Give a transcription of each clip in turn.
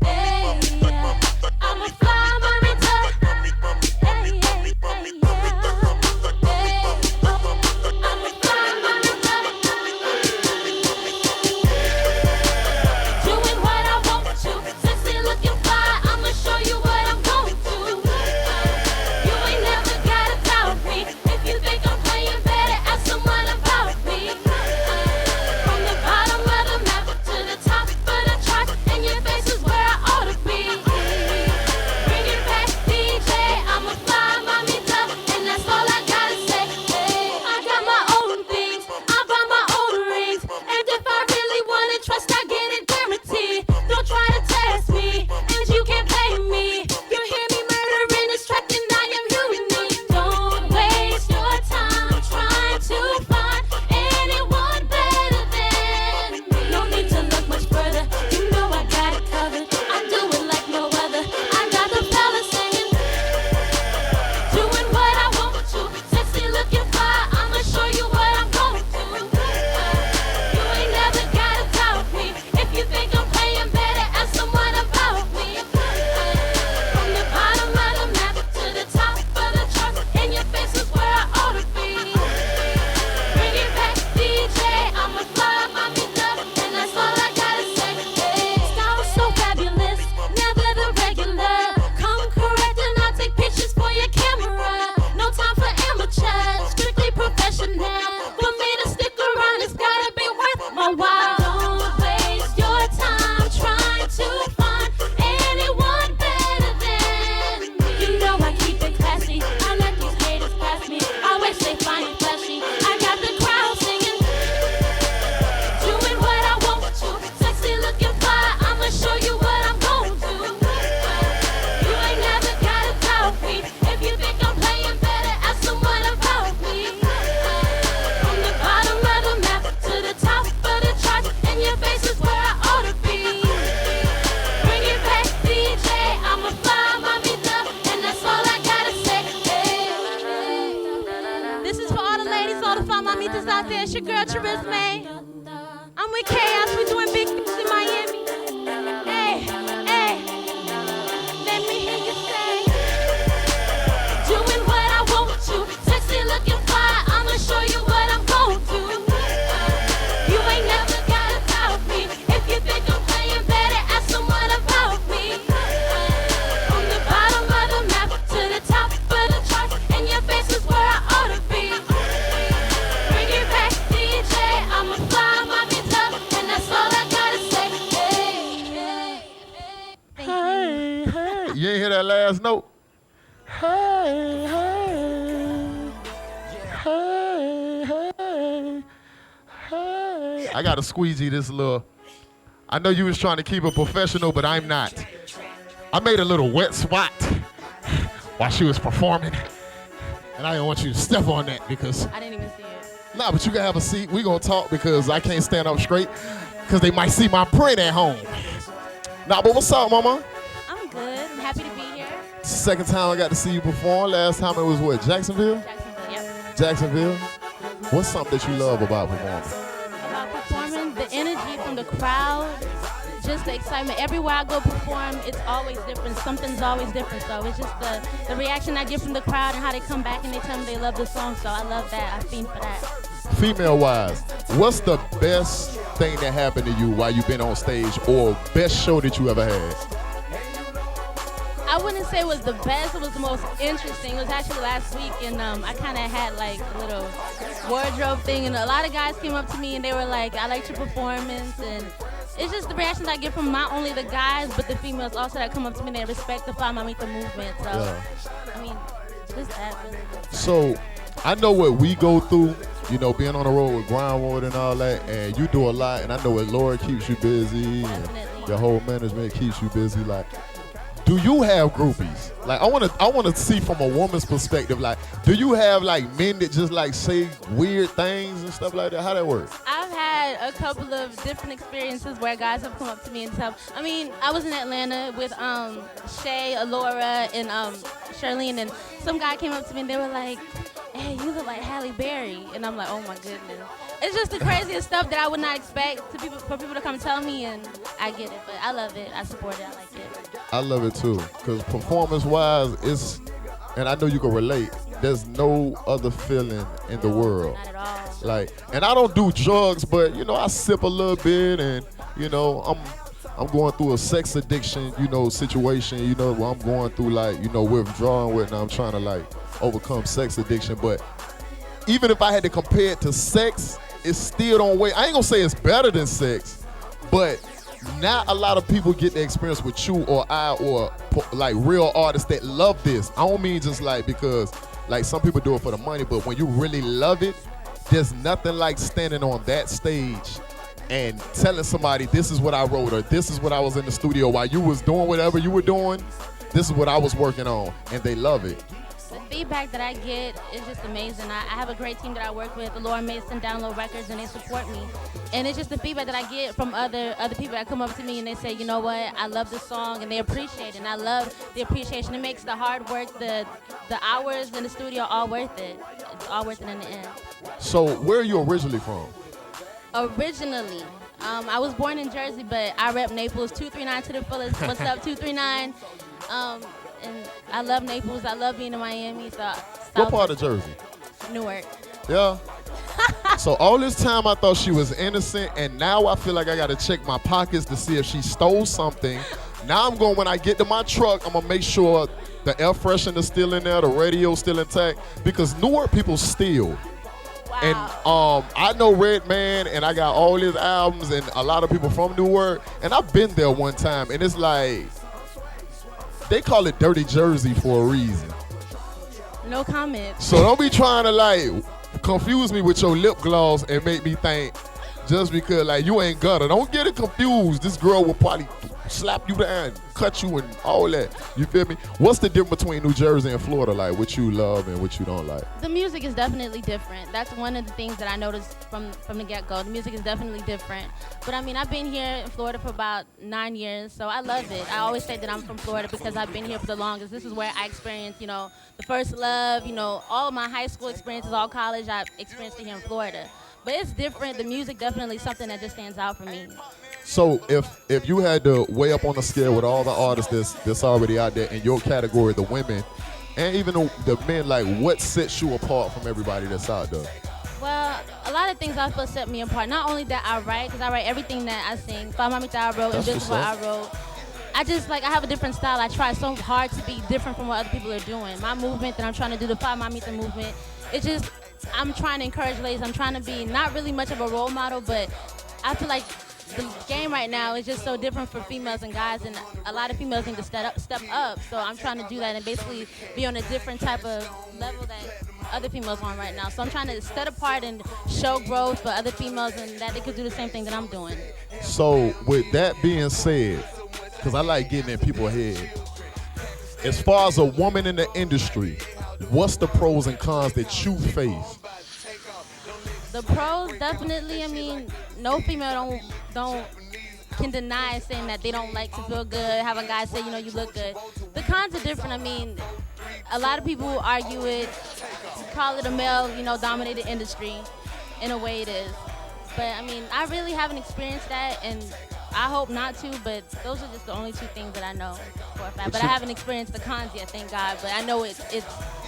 Hey, yeah. I'm a fly monitor. Hey, yeah, yeah, yeah. Hey, I'm a fly monitor. Doing what I want to. Sexy looking fly. I'ma show you what I'm going to. You ain't never gotta doubt me. If you think I'm playing better, ask someone about me. From the bottom of the map to the top of the chart, and your face is where I ought to be. Bring it back, DJ. I'm a fly mamita, and that's all I gotta say. Hey, I got my own things, I buy my own rings, and if I really want to trust, I get it guaranteed. Don't try to test me, and you can't blame me. You hear me murdering this track, and I am unique. Don't waste your time trying to find anyone better than me. No need to look much further. You know I got it covered. I do it like no other. I got the fellas singing, doing what I want to. Sexy looking fly. I'ma show you what I'm going to. You ain't never gotta doubt me. If you think I'm playing better, ask someone about me. From the bottom of the map to the top of the chart, and your face is where I ought to be. Bring it back, DJ. I'm a fly mamita, and that's all I gotta say. Hey, style so fabulous, never the regular. Come correct and I'll take pictures for your camera. No time for amateurs, strictly professional. For me to stick around, it's gotta be worth my while. Don't waste your time trying to find anyone better than me. You know I keep it classy. I let these haters pass me. Always stay fine and flashy. I got the crowd singing, doing what I want to. Sexy looking fly. I'ma show you what I'm going to. You ain't never gotta doubt me. If you think I'm playing better, ask someone about me. From the bottom of the map to the top of the chart, and your face is where I ought to be. Bring it back, DJ. I'm a fly mamita, and that's all I gotta say. Hey. This is for all the ladies, all the fly mamitas out there. It's your girl Cherisme. I'm with Chaos. We're doing big things in Miami. Hey, hey. Let me hear you say, doing what I want to. Sexy looking fly. I'ma show you what I'm going to. You ain't never gotta doubt me. If you think I'm playing better, ask someone about me. From the bottom of the map to the top of the chart, and your face is where I ought to be. Bring it back, DJ. I'm a fly mamita, and that's all I gotta say. Hey, hey, hey. Thank you. Hey, hey. You ain't hear that last note? Hey, hey. Hey, hey. Hey. I gotta squeegee this little. I know you was trying to keep it professional, but I'm not. I made a little wet spot while she was performing. And I didn't want you to step on that because, I didn't even see it. nah, but you can have a seat. We gonna talk because I can't stand up straight because they might see my print at home. Nah, but what's up, mama? I'm good. I'm happy to be here. Second time I got to see you perform. Last time it was what, Jacksonville? Jacksonville, yep. Jacksonville? What's something that you love about performing? About performing, the energy from the crowd, just the excitement. Everywhere I go perform, it's always different. Something's always different. So it's just the reaction I get from the crowd and how they come back and they tell me they love the song. So I love that. I fiend for that. Female-wise, what's the best thing that happened to you while you've been on stage or best show that you ever had? I wouldn't say it was the best. It was the most interesting. It was actually last week, and I kind of had like a little wardrobe thing, and a lot of guys came up to me and they were like, "I liked your performance," and it's just the reactions I get from not only the guys but the females also that come up to me and they respect the Fly Mamita movement. So, Yeah. I mean, just that really. So, I know what we go through, you know, being on the road with Grindwood and all that, and you do a lot, and I know what Laura keeps you busy, and Definitely. your whole management keeps you busy. Like, do you have groupies? Like, I wanna see from a woman's perspective. Like, do you have like men that just like say weird things and stuff like that? How that work? I've had a couple of different experiences where guys have come up to me and tell. I mean, I was in Atlanta with Shay, Alora, and Charlene, and some guy came up to me and they were like, hey, you look like Halle Berry. And I'm like, oh my goodness. It's just the craziest stuff that I would not expect for people to come tell me, and I get it. But I love it. I support it. I like it. I love it too, because performance-wise, it's, and I know you can relate, there's no other feeling in the world. Not at all. Like, and I don't do drugs, but, you know, I sip a little bit, and, you know, I'm going through a sex addiction, you know, situation, you know, where I'm going through, like, you know, withdrawing with, and I'm trying to, like, overcome sex addiction. But even if I had to compare it to sex, it still don't weigh. I ain't gonna say it's better than sex, but not a lot of people get the experience with you or I or like real artists that love this. I don't mean just like because like some people do it for the money, but when you really love it, there's nothing like standing on that stage and telling somebody this is what I wrote or this is what I was in the studio while you was doing whatever you were doing. This is what I was working on, and they love it. The feedback that I get is just amazing. I have a great team that I work with, the Laura Mason Download Records, and they support me. And it's just the feedback that I get from other people that come up to me and they say, you know what, I love this song, and they appreciate it. And I love the appreciation. It makes the hard work, the hours in the studio all worth it. It's all worth it in the end. So where are you originally from? Originally, I was born in Jersey, but I rep Naples 239 to the fullest. What's up, 239? And I love Naples. I love being in Miami. So What part of Jersey? Newark. Yeah. So all this time I thought she was innocent, and now I feel like I gotta check my pockets to see if she stole something. Now I'm going, when I get to my truck, I'm gonna make sure the air freshener's still in there, the radio's still intact, because Newark people steal. Wow. And I know Redman, and I got all his albums, and a lot of people from Newark, and I've been there one time, and it's like, they call it Dirty Jersey for a reason. No comment. So don't be trying to like confuse me with your lip gloss and make me think just because like you ain't gutter. Don't get it confused. This girl will probably slap you down, cut you and all that. You feel me? What's the difference between New Jersey and Florida, like what you love and what you don't like? The music is definitely different. That's one of the things that I noticed from the get-go. The music is definitely different. But I mean, I've been here in Florida for about 9 years, so I love it. I always say that I'm from Florida because I've been here for the longest. This is where I experienced, you know, the first love, you know, all of my high school experiences, all college, I've experienced it here in Florida. But it's different. The music definitely something that just stands out for me. So if you had to weigh up on the scale with all the artists that's already out there in your category, the women, and even the men, like what sets you apart from everybody that's out there? Well, a lot of things I feel set me apart. Not only that I write, because I write everything that I sing. Famamita I wrote, Invisible I wrote. I have a different style. I try so hard to be different from what other people are doing. My movement that I'm trying to do, the Famamita movement, it's just, I'm trying to encourage ladies. I'm trying to be not really much of a role model, but I feel like the game right now is just so different for females and guys, and a lot of females need to step up. So I'm trying to do that and basically be on a different type of level that other females on right now. So I'm trying to step apart and show growth for other females, and that they could do the same thing that I'm doing. So with that being said, because I like getting in people's head, as far as a woman in the industry, what's the pros and cons that you face? The pros, definitely, I mean, no female can deny saying that they don't like to feel good, have a guy say, you know, you look good. The cons are different. I mean, a lot of people argue it, call it a male, you know, dominated industry. In a way it is. But I mean, I really haven't experienced that, and I hope not to, but those are just the only two things that I know for a fact. But I haven't experienced the cons yet, thank God, but I know it's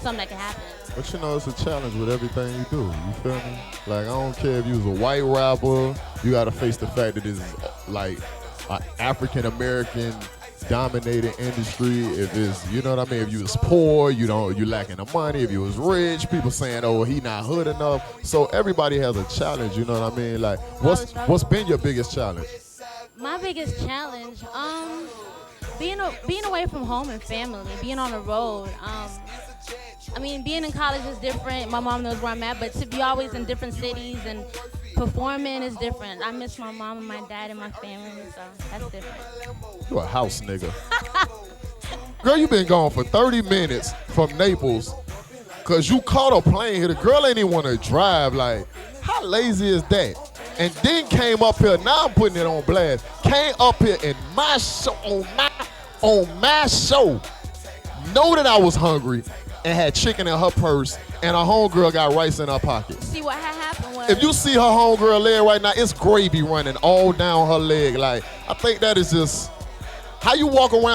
something that can happen. But you know, it's a challenge with everything you do, you feel me? Like, I don't care if you was a white rapper, you gotta face the fact that this is like an African-American dominated industry. If it's, you know what I mean, if you was poor, you lacking the money. If you was rich, people saying, oh, he not hood enough. So everybody has a challenge, you know what I mean? Like, what's been your biggest challenge? My biggest challenge, being away from home and family, being on the road. I mean, being in college is different. My mom knows where I'm at, but to be always in different cities and performing is different. I miss my mom and my dad and my family, so that's different. You a house nigga. Girl, you been gone for 30 minutes from Naples because you caught a plane here. The girl ain't even want to drive. Like, how lazy is that? And then came up here, now I'm putting it on blast, came up here in my show, on my show, know that I was hungry, and had chicken in her purse, and her homegirl got rice in her pocket. See what had happened was. If you see her homegirl leg right now, it's gravy running all down her leg. Like, I think that is just how you walk around